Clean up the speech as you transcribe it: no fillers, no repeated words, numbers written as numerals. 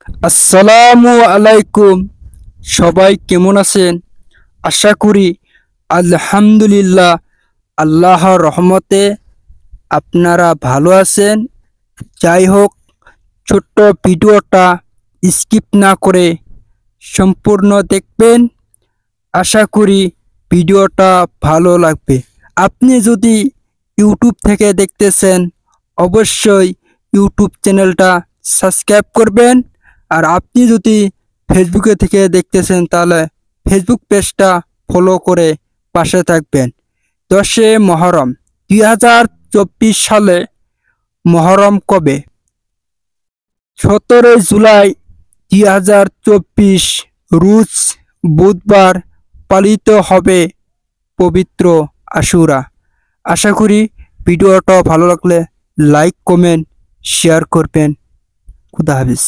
আসসালামু আলাইকুম। সবাই কেমন আছেন? আশা করি আলহামদুলিল্লাহ আল্লাহর রহমতে আপনারা ভালো আছেন। যাই হোক, ছোট্ট ভিডিওটা স্কিপ না করে সম্পূর্ণ দেখবেন। আশা করি ভিডিওটা ভালো লাগবে। আপনি যদি ইউটিউব থেকে দেখতেছেন, অবশ্যই ইউটিউব চ্যানেলটা সাবস্ক্রাইব করবেন। আর আপনি যদি ফেসবুকে থেকে দেখতেছেন, তাহলে ফেসবুক পেজটা ফলো করে পাশে থাকবেন। 10 মহরম 2024 সালে মহরম কবে? 17 জুলাই 2024 রোজ বুধবার পালিত হবে পবিত্র আশুরা। আশা করি ভিডিওটা ভালো লাগলে লাইক কমেন্ট শেয়ার করবেন। খুদা হাফিজ।